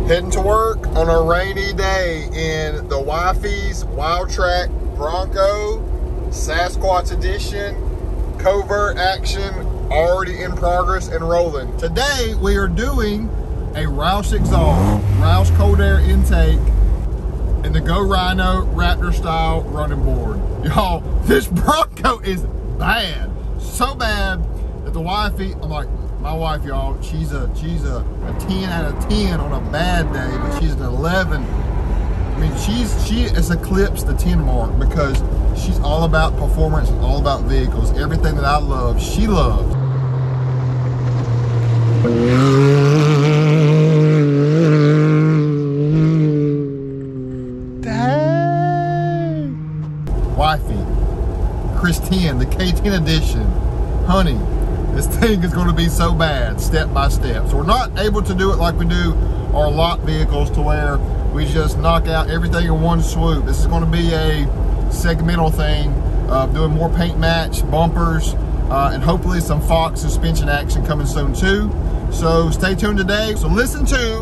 Heading to work on a rainy day in the wifey's Wild Track Bronco, Sasquatch Edition, covert action already in progress and rolling. Today we are doing a Roush exhaust, Roush cold air intake, and the Go Rhino Raptor style running board. Y'all, this Bronco is bad. So bad that the wifey, I'm like, my wife, y'all, she's a 10 out of 10 on a bad day, but she's an 11. I mean, she has eclipsed the 10 mark because she's all about performance and all about vehicles. Everything that I love, she loves. Dang. Wifey, Chris 10, the K10 edition. Honey, this thing is going to be so bad, step by step. So we're not able to do it like we do our lot vehicles to where we just knock out everything in one swoop. This is going to be a segmental thing, doing more paint match, bumpers, and hopefully some Fox suspension action coming soon too. So stay tuned today. So listen to,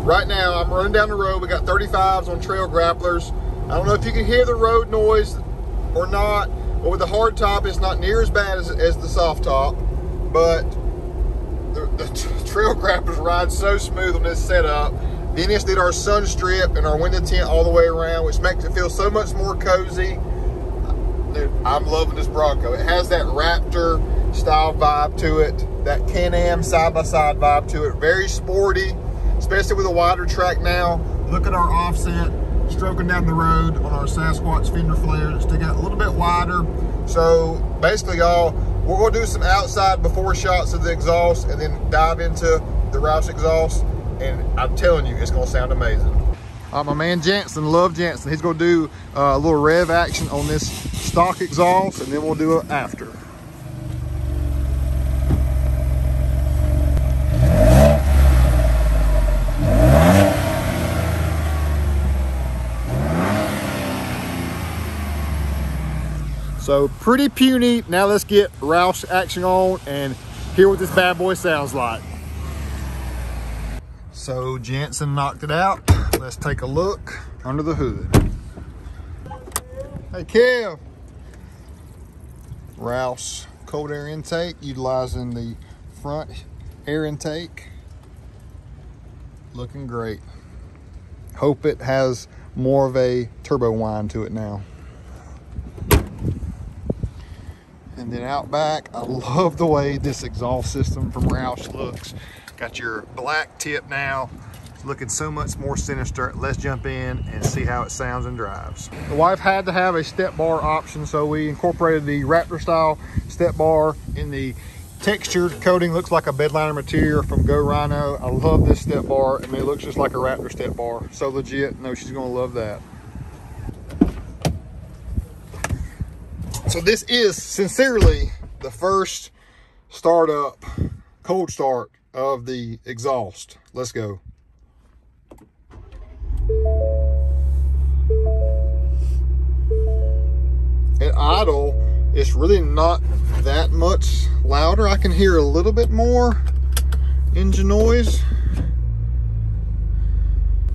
right now I'm running down the road. We got 35s on trail grapplers. I don't know if you can hear the road noise or not. But with the hard top, it's not near as bad as the soft top, but the trail grapplers ride so smooth on this setup. Dennis did our sun strip and our window tint all the way around, which makes it feel so much more cozy. Dude, I'm loving this Bronco. It has that Raptor style vibe to it, that Can-Am side-by-side vibe to it. Very sporty, especially with a wider track now. Look at our offset. Stroking down the road on our Sasquatch fender flares that stick out a little bit wider. So basically, y'all, we're gonna do some outside before shots of the exhaust and then dive into the Roush exhaust. And I'm telling you, it's gonna sound amazing. My man Jansen, love Jansen. He's gonna do a little rev action on this stock exhaust, and then we'll do it after. So pretty puny. Now let's get Roush action on and hear what this bad boy sounds like. So Jansen knocked it out. Let's take a look under the hood. Hey Kev. Roush cold air intake, utilizing the front air intake. Looking great. Hope it has more of a turbo whine to it now. And then out back, I love the way this exhaust system from Roush looks. Got your black tip now. It's looking so much more sinister. Let's jump in and see how it sounds and drives. The wife had to have a step bar option, so we incorporated the Raptor style step bar in the textured coating. Looks like a bedliner material from Go Rhino. I love this step bar. I mean, it looks just like a Raptor step bar. So legit. No, she's gonna love that. So this is sincerely the first startup, cold start of the exhaust. Let's go. At idle, it's really not that much louder. I can hear a little bit more engine noise.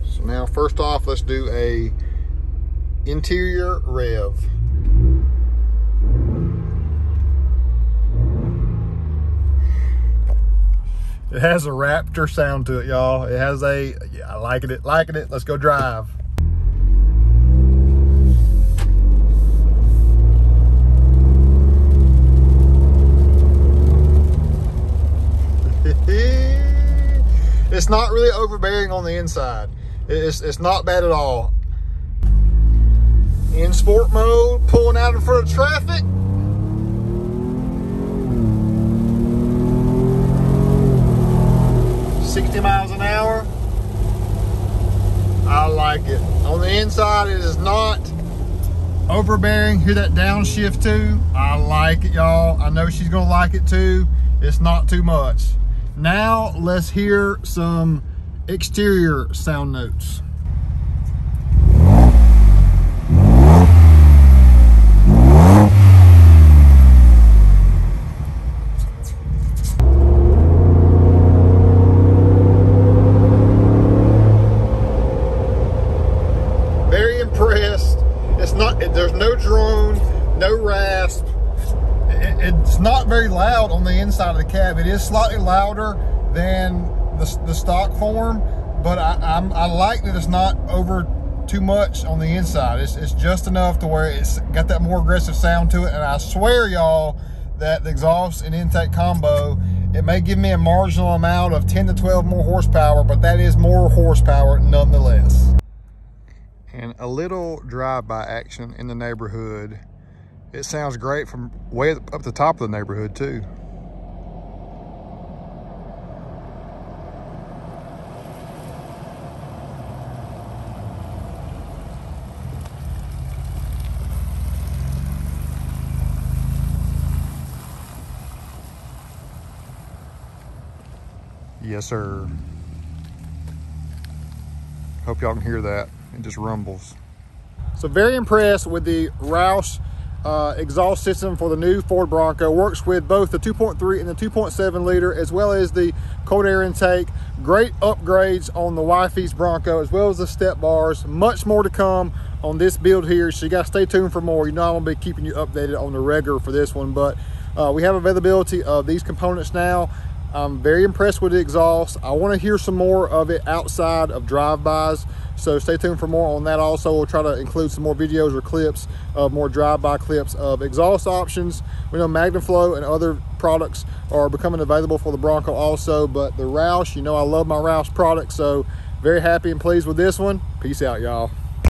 So now first off, let's do a interior rev. It has a Raptor sound to it, y'all. It has a, yeah, I liking it. Let's go drive. It's not really overbearing on the inside. It's not bad at all. In sport mode, pulling out in front of traffic. Miles an hour. I like it. On the inside, it is not overbearing. Hear that downshift too? I like it, y'all. I know she's gonna like it too. It's not too much. Now let's hear some exterior sound notes. very loud on the inside of the cab. It is slightly louder than the stock form, but I like that it's not over too much on the inside. It's just enough to where it's got that more aggressive sound to it. And I swear, y'all, that the exhaust and intake combo, it may give me a marginal amount of 10 to 12 more horsepower, but that is more horsepower nonetheless. And a little drive-by action in the neighborhood. It sounds great from way up the top of the neighborhood too. Yes, sir. Hope y'all can hear that. It just rumbles. So very impressed with the Roush exhaust system for the new Ford Bronco. Works with both the 2.3 and the 2.7 liter, as well as the cold air intake. Great upgrades on the wifey's Bronco, as well as the step bars. Much more to come on this build here, so you guys stay tuned for more. You know I'm gonna be keeping you updated on the regular for this one, but we have availability of these components now. I'm very impressed with the exhaust. I want to hear some more of it outside of drive-bys, so stay tuned for more on that. Also, we'll try to include some more videos or clips of more drive-by clips of exhaust options. We know MagnaFlow and other products are becoming available for the Bronco also, but the Roush, you know I love my Roush products, so very happy and pleased with this one. Peace out, y'all.